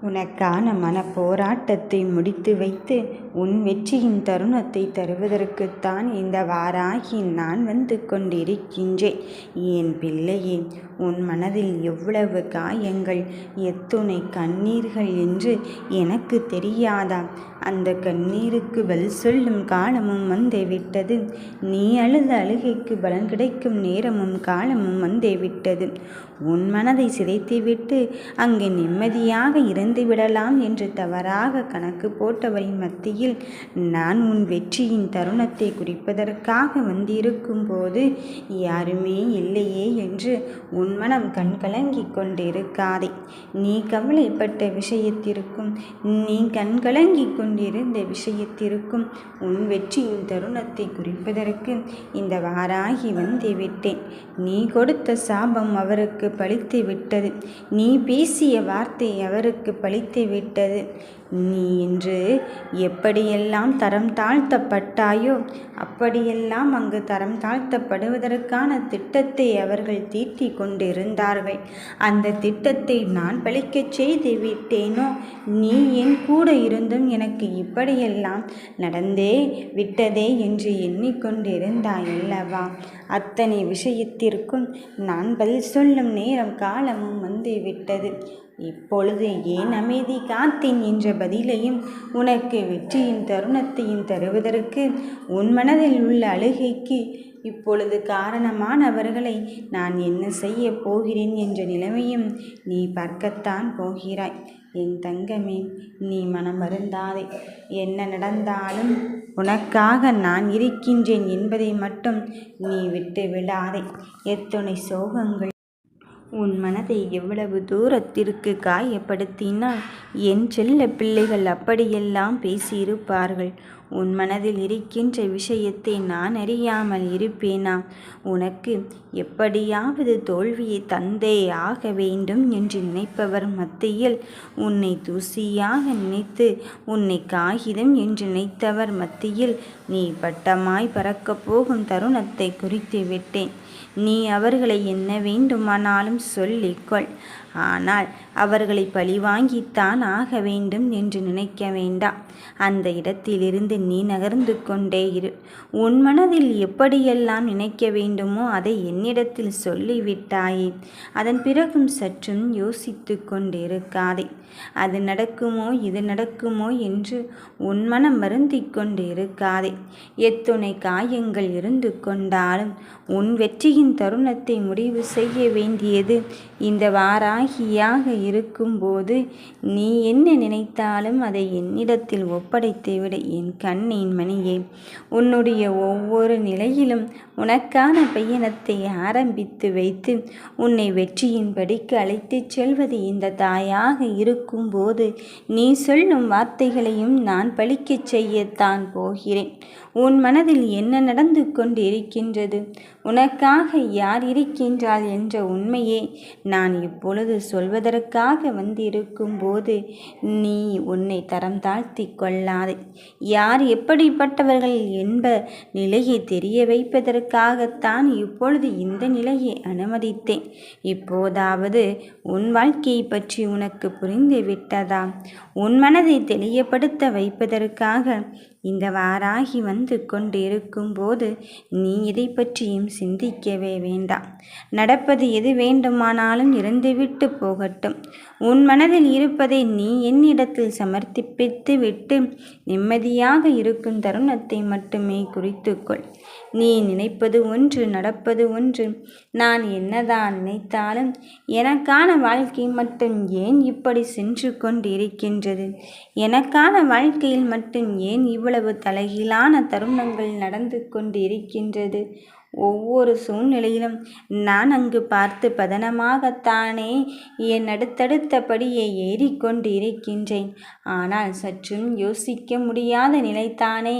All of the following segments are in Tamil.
உனக்கான மனப்போராட்டத்தை முடித்து வைத்து உன் வெற்றியின் தருணத்தை தருவதற்குத்தான் இந்த வாராகி நான் வந்து கொண்டிருக்கின்றேன். என் பிள்ளையே, உன் மனதில் எவ்வளவு காயங்கள், எத்துணை கண்ணீர்கள் என்று எனக்கு தெரியாதா? அந்த கண்ணீருக்கு பதில் சொல்லும் காலமும் வந்தே விட்டது. நீ அழுத அழுகைக்கு பலன் கிடைக்கும் நேரமும் காலமும் வந்தே விட்டது. உன் மனதை சிதைத்துவிட்டு அங்கே நிம்மதியாக இருந்து விடலாம் என்று தவறாக கணக்கு போட்டவரின் மத்தியில் நான் உன் வெற்றியின் தருணத்தை குறிப்பதற்காக வந்திருக்கும் போது யாருமே இல்லையே என்று உன் மனம் கண்கலங்கி கொண்டிருக்காதே. நீ கவலைப்பட்ட விஷயத்திற்கும் நீ கண்கலங்கி கொண்டிருந்த விஷயத்திற்கும் உன் வெற்றியின் தருணத்தை குறிப்பதற்கு இந்த வாராகி வந்து விட்டேன். நீ கொடுத்த சாபம் அவருக்கு பலித்து விட்டது. நீ பேசிய வார்த்தை அவருக்கு பலித்து விட்டது. நீ இன்று எப்படியெல்லாம் தரம் தாழ்த்தப்பட்டாயோ அப்படியெல்லாம் அங்கு தரம் தாழ்த்தப்படுவதற்கான திட்டத்தை அவர்கள் தீட்டி கொண்டிருந்தார்கள். அந்த திட்டத்தை நான் பலிக்கச் செய்து விட்டேனோ? நீ என் கூட இருந்தும் எனக்கு இப்படியெல்லாம் நடந்தே விட்டதே என்று எண்ணிக்கொண்டிருந்தாய் அல்லவா? அத்தனை விஷயத்திற்கும் நான் பதில் சொல்லும் நேரம் காலமும் வந்து விட்டது. இப்பொழுது ஏன் அமைதி காத்தேன் என்ற பதிலையும் உனக்கு வெற்றியின் தருணத்தையும் தருவதற்கு உன் மனதில் உள்ள அழுகைக்கு இப்பொழுது காரணமானவர்களை நான் என்ன செய்ய போகிறேன் என்ற நிலைமையும் நீ பார்க்கத்தான் போகிறாய். என் தங்கமே, நீ மனம் வருந்தாதே. என்ன நடந்தாலும் உனக்காக நான் இருக்கின்றேன் என்பதை மட்டும் நீ விட்டு விடாதே. எத்துணை சோகங்கள் உன் மனதை எவ்வளவு தூரத்திற்கு காயப்படுத்தினால் என் செல்ல பிள்ளைகள் அப்படியெல்லாம் பேசியிருப்பார்கள். உன் மனதில் இருக்கின்ற விஷயத்தை நான் அறியாமல் இருப்பேனா? உனக்கு எப்படியாவது தோல்வியை தந்தே ஆக வேண்டும் என்று நினைப்பவர் மத்தியில் உன்னை தூசியாக நினைத்து உன்னை காகிதம் என்று நினைத்தவர் மத்தியில் நீ பட்டமாய் பறக்கப் போகும் தருணத்தை குறித்து விட்டேன். நீ அவர்களை என்ன வேண்டுமானாலும் சொல்லிக்கொள். ஆனால் அவர்களை பழிவாங்கித்தான் ஆக வேண்டும் என்று நினைக்க வேண்டாம். அந்த இடத்திலிருந்து நீ நகர்ந்து கொண்டே இரு. உன் மனதில் எப்படியெல்லாம் நினைக்க வேண்டுமோ அதை என்னிடத்தில் சொல்லிவிட்டாயே. அதன் பிறகும் சற்றும் யோசித்து கொண்டிருக்காதே. அது நடக்குமோ இது நடக்குமோ என்று உன் மனம் வருந்திக் கொண்டிருக்காதே. எத்துணை காயங்கள் இருந்து கொண்டாலும் உன் வெற்றியின் தருணத்தை முடிவு செய்ய வேண்டியது இந்த வாராகியாக இருக்கும்போது நீ என்ன நினைத்தாலும் அதை என்னிடத்தில் ஒப்படைத்துவிடு. என் கண்ணின் மணியே, உன்னுடைய ஒவ்வொரு நிலையிலும் உனக்கான பயணத்தை ஆரம்பித்து வைத்து உன்னை வெற்றியின் படிக்கு அழைத்துச் செல்வது இந்த தாயாக இருக்கும்போது நீ சொல்லும் வார்த்தைகளையும் நான் பலிக்கச் செய்யத்தான் போகிறேன். உன் மனதில் என்ன நடந்து கொண்டு இருக்கின்றது, உனக்காக யார் இருக்கின்றாள் என்ற உண்மையை நான் இப்பொழுது சொல்வதற்காக வந்திருக்கும் போது நீ உன்னை தரம் தாழ்த்தி கொள்ளாதே. யார் எப்படிப்பட்டவர்கள் என்ப நிலையை தெரிய வைப்பதற்காகத்தான் இப்பொழுது இந்த நிலையை அனுமதித்தேன். இப்போதாவது உன் வாழ்க்கையை பற்றி உனக்கு புரிந்து விட்டதா? உன் மனதை தெளியப்படுத்த வைப்பதற்காக இந்த வாராகி வந்து கொண்டிருக்கும் போது நீ இதை பற்றியும் சிந்திக்கவே வேண்டாம். நடப்பது எது வேண்டுமானாலும் இருந்துவிட்டு போகட்டும். உன் மனதில் இருப்பதை நீ என்னிடத்தில் சமர்ப்பித்து விட்டு நிம்மதியாக இருக்கும் தருணத்தை மட்டுமே குறித்துக்கொள். நீ நினைப்பது ஒன்று, நடப்பது ஒன்று. நான் என்னதான் நினைத்தாலும் எனக்கான வாழ்க்கை மட்டும் ஏன் இப்படி சென்று கொண்டிருக்கின்றது? எனக்கான வாழ்க்கையில் மட்டும் ஏன் இவ்வளவு தலைகீழான தருணங்கள் நடந்து கொண்டிருக்கின்றது? ஒவ்வொரு சூழ்நிலையிலும் நான் அங்கு பார்த்து பதனமாகத்தானே என் அடுத்தடுத்தபடியே ஏறிக்கொண்டு இருக்கின்றேன். ஆனால் சற்றும் யோசிக்க முடியாத நிலைத்தானே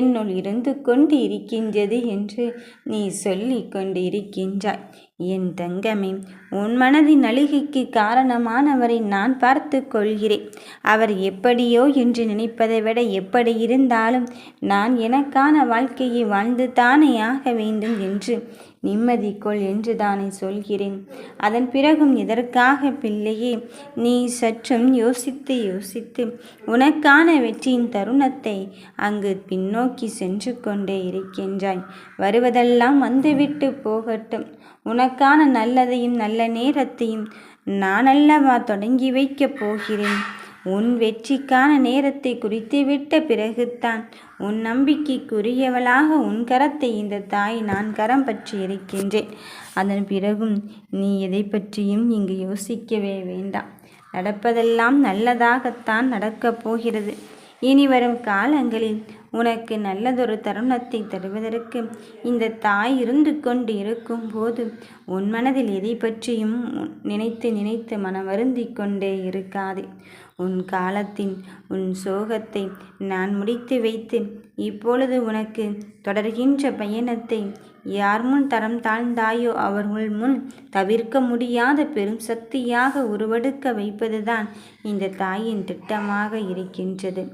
என்னுள் இருந்து கொண்டு இருக்கின்றது என்று நீ சொல்லி கொண்டு இருக்கின்றாய். என் தங்கமே, உன் மனதின் அழுகைக்கு காரணமானவரை நான் பார்த்து கொள்கிறேன். அவர் எப்படியோ என்று நினைப்பதை விட எப்படி இருந்தாலும் நான் எனக்கான வாழ்க்கையை வாழ்ந்து தானே ஆக வேண்டும் என்று நிம்மதி கொள் என்று தானே சொல்கிறேன். அதன் பிறகும் எதற்காக பிள்ளையே நீ சற்றும் யோசித்து உனக்கான வெற்றியின் தருணத்தை அங்கு பின்னோக்கி சென்று கொண்டே இருக்கின்றாய்? வருவதெல்லாம் வந்துவிட்டு போகட்டும். உனக்கான நல்லதையும் நல்ல நேரத்தையும் நான் அல்லவா தொடங்கி வைக்கப் போகிறேன். உன் வெற்றிக்கான நேரத்தை குறித்துவிட்ட பிறகுதான் உன் நம்பிக்கைக்குரியவளாக உன் கரத்தை இந்த தாய் நான் கரம் பற்றி இருக்கின்றேன். அதன் பிறகும் நீ எதை பற்றியும் இங்கு யோசிக்கவே வேண்டாம். நடப்பதெல்லாம் நல்லதாகத்தான் நடக்கப் போகிறது. இனி வரும் காலங்களில் உனக்கு நல்லதொரு தருணத்தை தருவதற்கு இந்த தாய் இருந்து கொண்டு இருக்கும்போது உன் மனதில் எதை பற்றியும் நினைத்து மனம் வருந்திக் கொண்டே இருக்காதே. உன் காலத்தின் உன் சோகத்தை நான் முடித்து வைத்து இப்பொழுது உனக்கு தொடர்கின்ற பயணத்தை யார் முன் தரம் தாழ்ந்தாயோ அவர்கள் முன் தவிர்க்க முடியாத பெரும் சக்தியாக உருவெடுக்க வைப்பதுதான் இந்த தாயின் திட்டமாக இருக்கின்றது.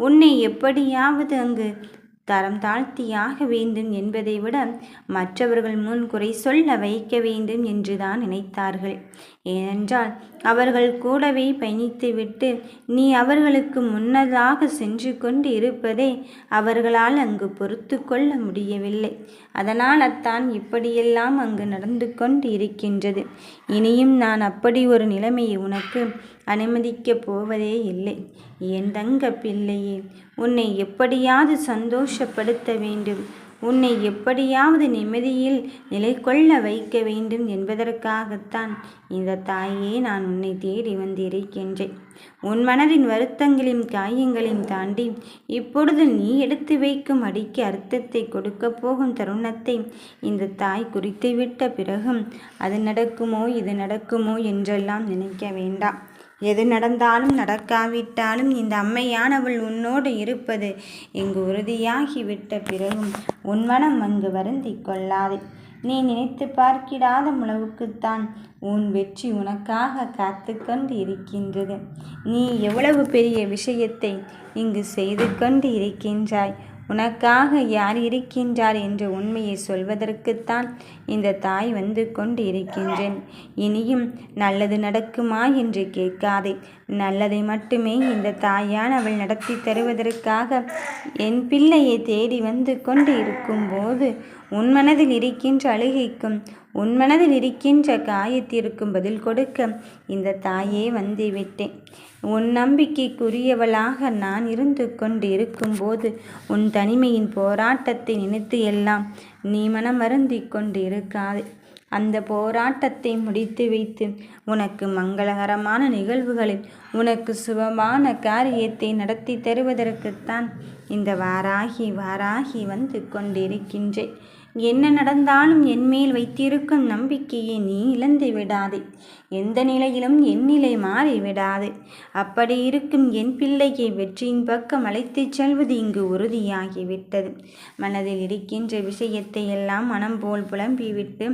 உன்னை எப்படியாவது அங்கு தரம் தாழ்த்தியாக வேண்டும் என்பதை விட மற்றவர்கள் முன் குறை சொல்ல வைக்க வேண்டும் என்றுதான் நினைத்தார்கள். ஏனென்றால் அவர்கள் கூடவே பயணித்துவிட்டு நீ அவர்களுக்கு முன்னதாக சென்று கொண்டு இருப்பதை அவர்களால் அங்கு பொறுத்து கொள்ள முடியவில்லை. அதனால் அத்தான் இப்படியெல்லாம் அங்கு நடந்து கொண்டு இருக்கின்றது. இனியும் நான் அப்படி ஒரு நிலைமையை உனக்கு அனுமதிக்கப் போவதே இல்லை. என் தங்க பிள்ளையே, உன்னை எப்படியாவது சந்தோஷப்படுத்த வேண்டும், உன்னை எப்படியாவது நிம்மதியில் நிலை கொள்ள வைக்க வேண்டும் என்பதற்காகத்தான் இந்த தாயே நான் உன்னை தேடி வந்திருக்கின்றேன். உன் மனதின் வருத்தங்களையும் காயங்களையும் தாண்டி இப்பொழுது நீ எடுத்து வைக்கும் அடிக்கு அர்த்தத்தை கொடுக்க போகும் தருணத்தை இந்த தாய் குறித்துவிட்ட பிறகும் அது நடக்குமோ இது நடக்குமோ என்றெல்லாம் நினைக்க வேண்டாம். எது நடந்தாலும் நடக்காவிட்டாலும் இந்த அம்மையானவள் உன்னோடு இருப்பது இங்கு உறுதியாகிவிட்ட பிறகும் உன் மனம் அங்கு வருந்தி கொள்ளாதே. நீ நினைத்து பார்க்கிடாத அளவுக்குத்தான் உன் வெற்றி உனக்காக காத்து கொண்டு இருக்கின்றது. நீ எவ்வளவு பெரிய விஷயத்தை இங்கு செய்து கொண்டு இருக்கின்றாய். உனக்காக யார் இருக்கின்றார் என்ற உண்மையை சொல்வதற்குத்தான் இந்த தாய் வந்து கொண்டு இருக்கின்றேன். இனியும் நல்லது நடக்குமா என்று கேட்காதே. நல்லதை மட்டுமே இந்த தாயானவள் நடத்தி தருவதற்காக என் பிள்ளையை தேடி வந்து கொண்டு இருக்கும்போது உன் மனதில் இருக்கின்ற அழுகைக்கும் உன் மனதில் இருக்கின்ற காயத்திற்கும் பதில் கொடுக்க இந்த தாயே வந்து விட்டேன். உன் நம்பிக்கைக்குரியவளாக நான் இருந்து கொண்டு இருக்கும்போது உன் தனிமையின் போராட்டத்தை நினைத்து எல்லாம் நீ மனம் வருந்தி கொண்டு இருக்காது. அந்த போராட்டத்தை முடித்து வைத்து உனக்கு மங்களகரமான நிகழ்வுகளில் உனக்கு சுபமான காரியத்தை நடத்தி தருவதற்குத்தான் இந்த வாராகி வந்து கொண்டிருக்கின்றேன். என்ன நடந்தாலும் என் மேல் வைத்திருக்கும் நம்பிக்கையை நீ இழந்து விடாதே. எந்த நிலையிலும் என் நிலை மாறிவிடாது. அப்படி இருக்கும் என் பிள்ளையை வெற்றியின் பக்கம் அழைத்துச் செல்வது இங்கு உறுதியாகிவிட்டது. மனதில் இருக்கின்ற விஷயத்தை எல்லாம் மனம் போல் புலம்பிவிட்டு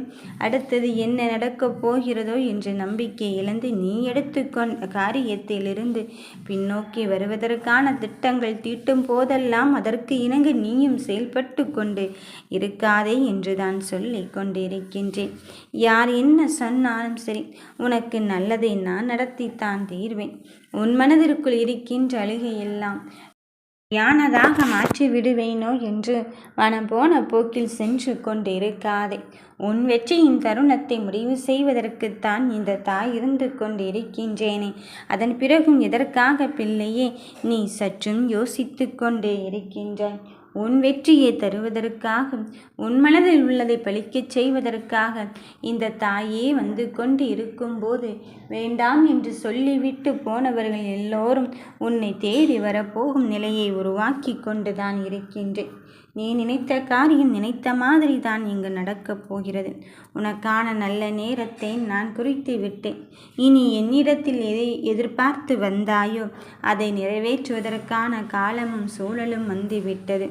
அடுத்தது என்ன நடக்கப் போகிறதோ என்று நம்பிக்கை இழந்து நீ எடுத்துக்கொண்ட காரியத்திலிருந்து பின்னோக்கி வருவதற்கான திட்டங்கள் தீட்டும் போதெல்லாம் அதற்கு இணங்க நீயும் செயல்பட்டு கொண்டு இருக்காதே என்றுதான் சொல்லிக் கொண்டிருக்கின்றேன். யார் என்ன சொன்னாலும் சரி, உனக்கு நல்லதை நான் நடத்தித்தான் தீர்வேன். உன் மனதிற்குள் இருக்கின்ற அழுகையெல்லாம் யானதாக மாற்றி விடுவேனோ என்று மனம் போன போக்கில் சென்று கொண்டிருக்காதே. உன் வெற்றியின் தருணத்தை முடிவு செய்வதற்குத்தான் இந்த தாய் இருந்து கொண்டிருக்கின்றேனே. அதன் பிறகும் எதற்காக பிள்ளையே நீ சற்றும் யோசித்து கொண்டே இருக்கின்றாய்? உன் வெற்றியை தருவதற்காக உன் மனதில் உள்ளதை பழிக்கச் செய்வதற்காக இந்த தாயே வந்து கொண்டு இருக்கும்போது வேண்டாம் என்று சொல்லிவிட்டு போனவர்கள் எல்லோரும் உன்னை தேடி வரப்போகும் நிலையை உருவாக்கி கொண்டுதான் இருக்கின்றேன். நீ நினைத்த காரியம் நினைத்த மாதிரி தான் இங்கு நடக்கப் போகிறது. உனக்கான நல்ல நேரத்தை நான் குறித்து விட்டேன். இனி என்னிடத்தில் எதை எதிர்பார்த்து வந்தாயோ அதை நிறைவேற்றுவதற்கான காலமும் சூழலும் வந்துவிட்டது.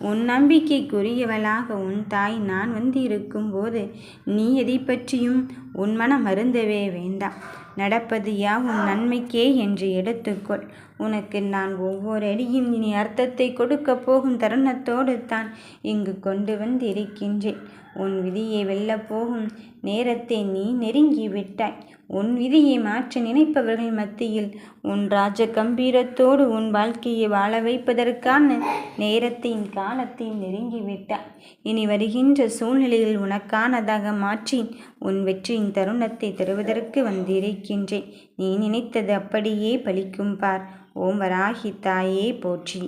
உன் நம்பிக்கைக்குரியவளாக உன் தாய் நான் வந்து இருக்கும்போது நீ எதை பற்றியும் உன் மனம் வருந்தவே வேண்டாம். நடப்பது யாவும் நன்மைக்கே என்று எடுத்துக்கொள். உனக்கு நான் ஒவ்வொரு அடியும் இனி அர்த்தத்தை கொடுக்கப் போகும் தருணத்தோடு தான் இங்கு கொண்டு வந்திருக்கின்றேன். உன் விதியை வெல்லப் போகும் நேரத்தை நீ நெருங்கிவிட்டாய். உன் விதியை மாற்ற நினைப்பவர்கள் மத்தியில் உன் ராஜ கம்பீரத்தோடு உன் வாழ்க்கையை வாழ வைப்பதற்கான நேரத்தையும் காலத்தையும் நெருங்கிவிட்டாய். இனி வருகின்ற சூழ்நிலையில் உனக்கானதாக மாற்றி உன் வெற்றியின் தருணத்தை தருவதற்கு வந்திருக்கின்றேன். நீ நினைத்தது அப்படியே பலிக்கும் பார். ஓம் வராகி தாயே போற்றி.